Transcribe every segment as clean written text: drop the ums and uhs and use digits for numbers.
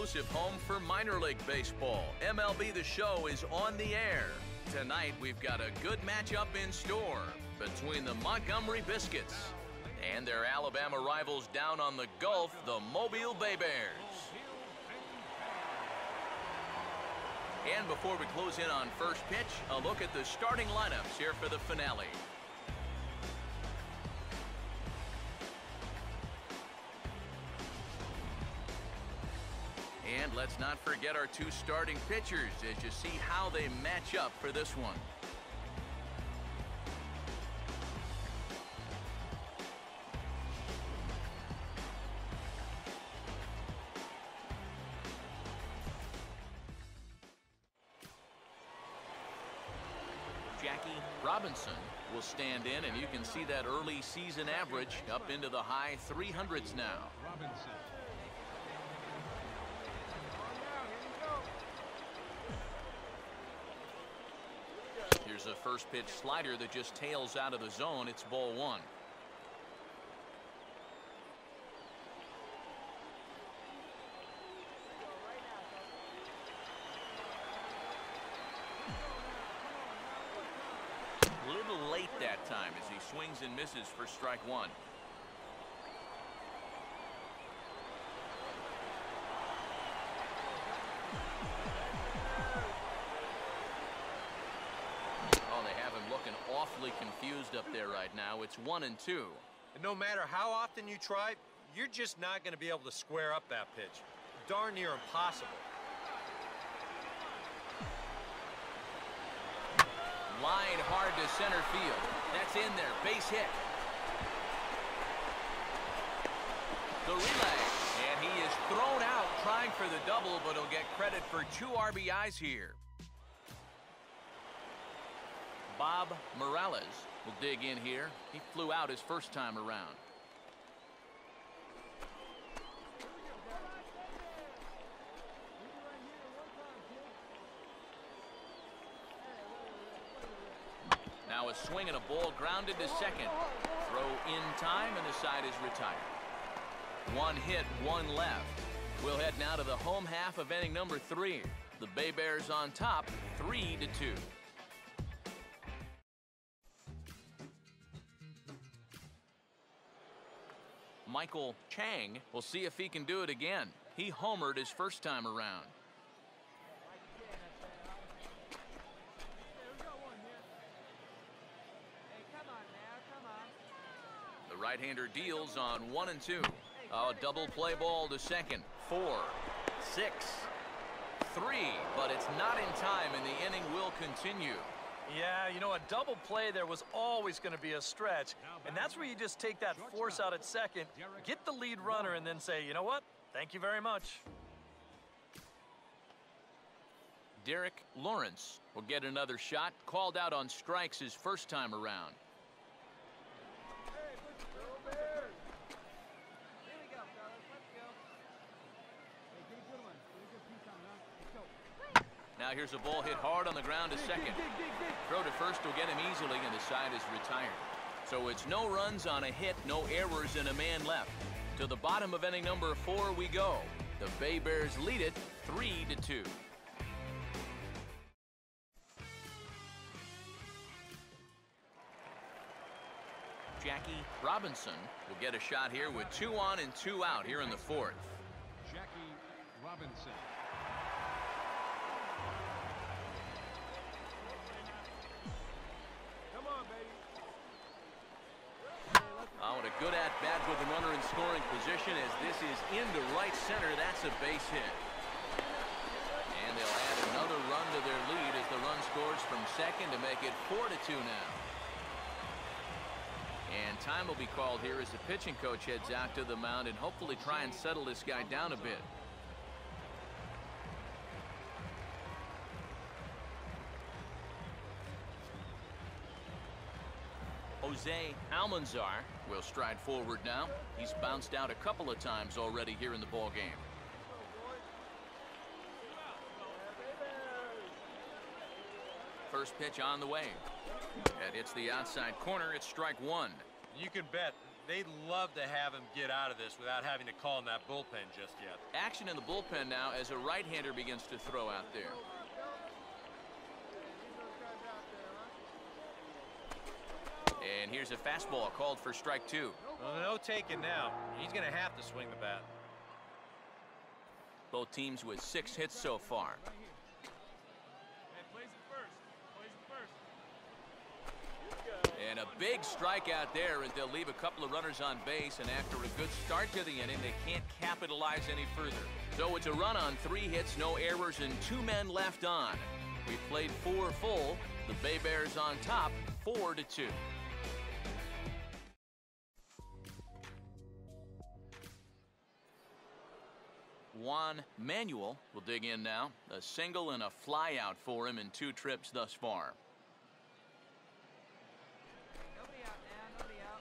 exclusive home for minor league baseball. MLB The Show is on the air. Tonight, we've got a good matchup in store between the Montgomery Biscuits and their Alabama rivals down on the Gulf, the Mobile Bay Bears. And before we close in on first pitch, a look at the starting lineups here for the finale. And let's not forget our two starting pitchers as you see how they match up for this one. Jackie Robinson will stand in, and you can see that early season average up into the high 300s now. Robinson. Here's a first pitch slider that just tails out of the zone. It's ball one. A little late that time as he swings and misses for strike one. Awfully confused up there right now. It's 1-2. And no matter how often you try, you're just not going to be able to square up that pitch. Darn near impossible. Line hard to center field. That's in there. Base hit. The relay. And he is thrown out trying for the double, but he'll get credit for 2 RBIs here. Bob Morales will dig in here. He flew out his first time around. Now a swing and a ball grounded to second. Throw in time and the side is retired. 1 hit, 1 left. We'll head now to the home half of inning number 3. The Bay Bears on top, 3-2. Michael Chang will see if he can do it again. He homered his first time around. The right-hander deals on 1-2. A double play ball to second. 4, 6, 3, but it's not in time, and the inning will continue. Yeah, you know, a double play there was always going to be a stretch, and that's where you just take that force out at second, get the lead runner, and then say, you know what, thank you very much. Derek Lawrence will get another shot, called out on strikes his first time around. Now here's a ball hit hard on the ground to second. Throw to first will get him easily, and the side is retired. So it's no runs on a hit, no errors, and a man left. To the bottom of inning number 4 we go. The Bay Bears lead it 3-2. Jackie Robinson will get a shot here with 2 on and 2 out here in the 4th. Jackie Robinson. Oh, and a good at-bat with a runner in scoring position as this is into right center. That's a base hit. And they'll add another run to their lead as the run scores from second to make it 4-2 now. And time will be called here as the pitching coach heads out to the mound and hopefully try and settle this guy down a bit. Jose Almanzar will stride forward now. He's bounced out a couple of times already here in the ball game. First pitch on the way. That hits the outside corner. It's strike one. You can bet they'd love to have him get out of this without having to call in that bullpen just yet. Action in the bullpen now as a right-hander begins to throw out there. And here's a fastball called for strike 2. Well, no taking now. He's going to have to swing the bat. Both teams with 6 hits so far. And a big strikeout there as they'll leave a couple of runners on base, and after a good start to the inning, they can't capitalize any further. So it's a run on 3 hits, no errors, and 2 men left on. We played 4 full. The Bay Bears on top, 4-2. Juan Manuel will dig in now. A single and a fly out for him in 2 trips thus far. Nobody out now, nobody out.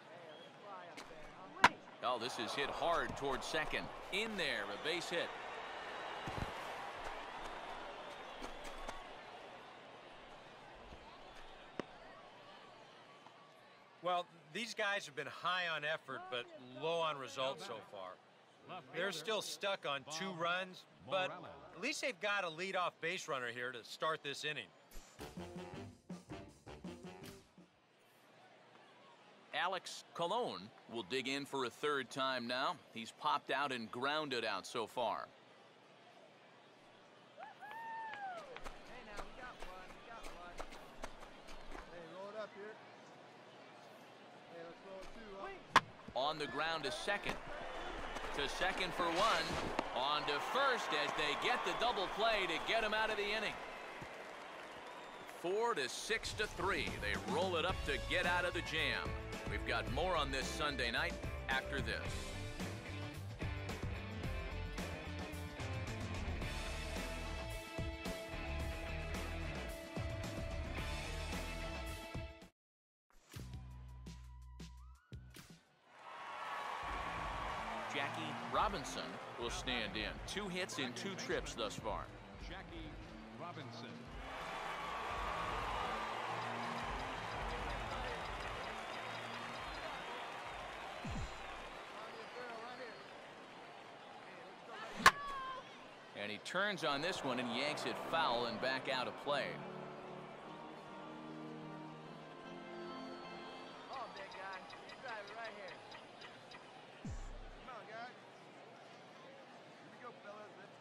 Hey, let's fly up there, huh? Oh, this is hit hard towards second. In there, a base hit. Well, these guys have been high on effort, but low on results so far. They're still stuck on 2 runs, but at least they've got a leadoff base runner here to start this inning. Alex Colon will dig in for a 3rd time now. He's popped out and grounded out so far. Hey, now, we got one. Hey, roll it up here. Hey, let's roll it too, huh? On the ground to second. To second for 1. On to first as they get the double play to get him out of the inning. 4 to 6 to 3. They roll it up to get out of the jam. We've got more on this Sunday night after this. Jackie Robinson will stand in. 2 hits in 2 trips thus far. Jackie Robinson. And he turns on this one and yanks it foul and back out of play. Oh, big guy. You drive it right here. Come on, guys. Here we go, fellas. Let's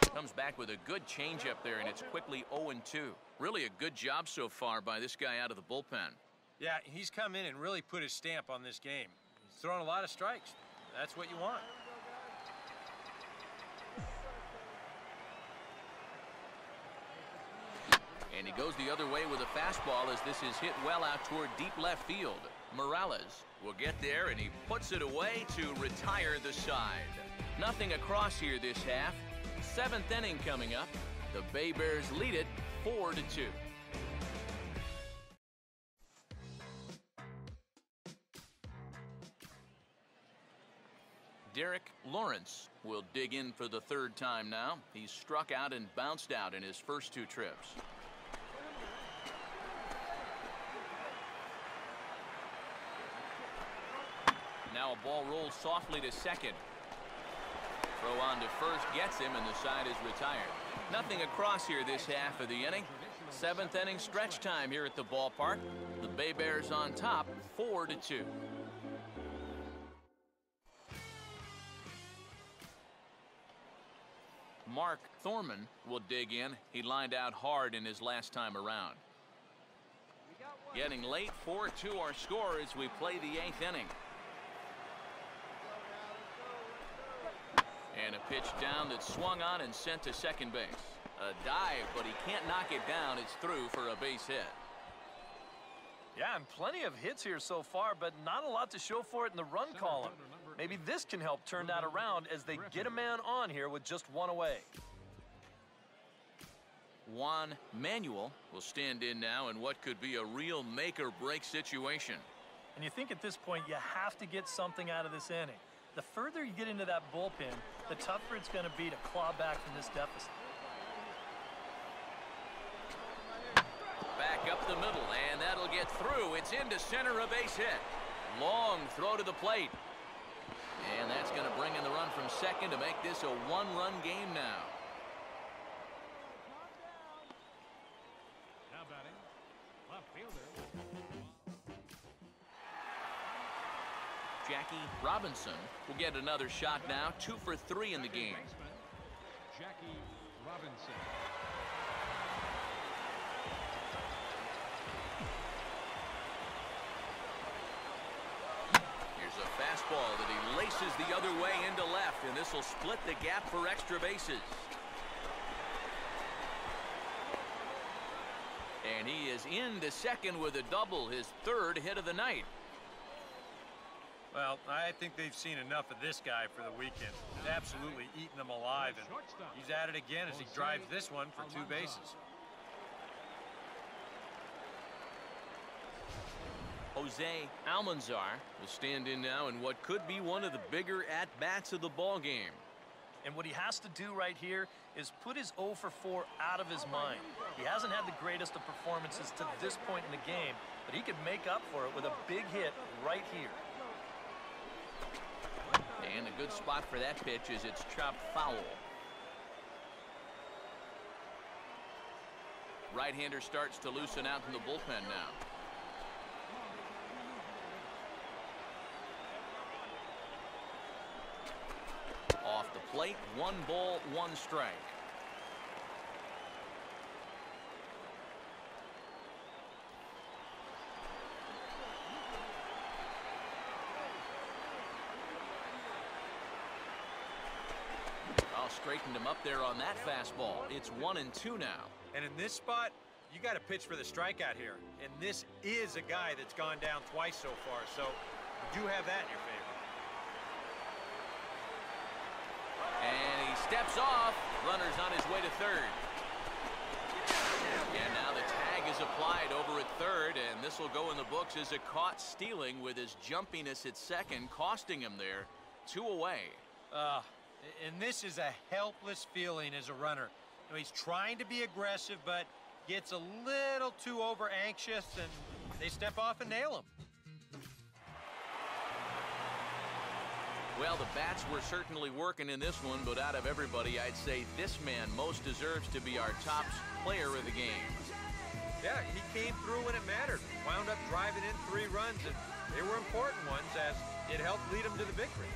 go. Comes back with a good changeup there, and it's quickly 0-2. Really a good job so far by this guy out of the bullpen. Yeah, he's come in and really put his stamp on this game. He's thrown a lot of strikes. That's what you want. And he goes the other way with a fastball as this is hit well out toward deep left field. Morales will get there, and he puts it away to retire the side. Nothing across here this half. 7th inning coming up. The Bay Bears lead it 4-2. Derek Lawrence will dig in for the 3rd time now. He's struck out and bounced out in his first 2 trips. Now a ball rolls softly to second. Throw on to first gets him, and the side is retired. Nothing across here this half of the inning. 7th inning stretch time here at the ballpark. The Bay Bears on top, 4-2. Mark Thorman will dig in. He lined out hard in his last time around. Getting late, 4-2 our score as we play the 8th inning. And a pitch down that's swung on and sent to second base. A dive, but he can't knock it down. It's through for a base hit. Yeah, and plenty of hits here so far, but not a lot to show for it in the run column. Maybe this can help turn that around as they get a man on here with just 1 away. Juan Manuel will stand in now in what could be a real make-or-break situation. And you think at this point you have to get something out of this inning. The further you get into that bullpen, the tougher it's going to be to claw back from this deficit. Back up the middle, and that'll get through. It's into center, a base hit. Long throw to the plate. And that's going to bring in the run from second to make this a one-run game now. Now batting, left fielder. Jackie Robinson will get another shot now. 2 for 3 in the game. Jackie Robinson. Here's a fastball that he laces the other way into left, and this will split the gap for extra bases. And he is into second with a double, his 3rd hit of the night. Well, I think they've seen enough of this guy for the weekend. He's absolutely eating them alive, and he's at it again as he drives this one for 2 bases. Jose Almanzar will stand in now in what could be one of the bigger at-bats of the ball game. And what he has to do right here is put his 0 for 4 out of his mind. He hasn't had the greatest of performances to this point in the game, but he could make up for it with a big hit right here. And a good spot for that pitch is it's chopped foul. Right-hander starts to loosen out in the bullpen now. Off the plate, 1 ball, 1 strike. Straightened him up there on that fastball. It's 1-2 now. And in this spot, you got to pitch for the strikeout here. And this is a guy that's gone down twice so far, so you do have that in your favor. And he steps off. Runner's on his way to third. And now the tag is applied over at third, and this will go in the books as a caught stealing with his jumpiness at second, costing him there. 2 away. And this is a helpless feeling as a runner. You know, he's trying to be aggressive, but gets a little too over anxious, and they step off and nail him. Well, the bats were certainly working in this one, but out of everybody, I'd say this man most deserves to be our top player of the game. Yeah, he came through when it mattered. Wound up driving in 3 runs, and they were important ones as it helped lead him to the victory.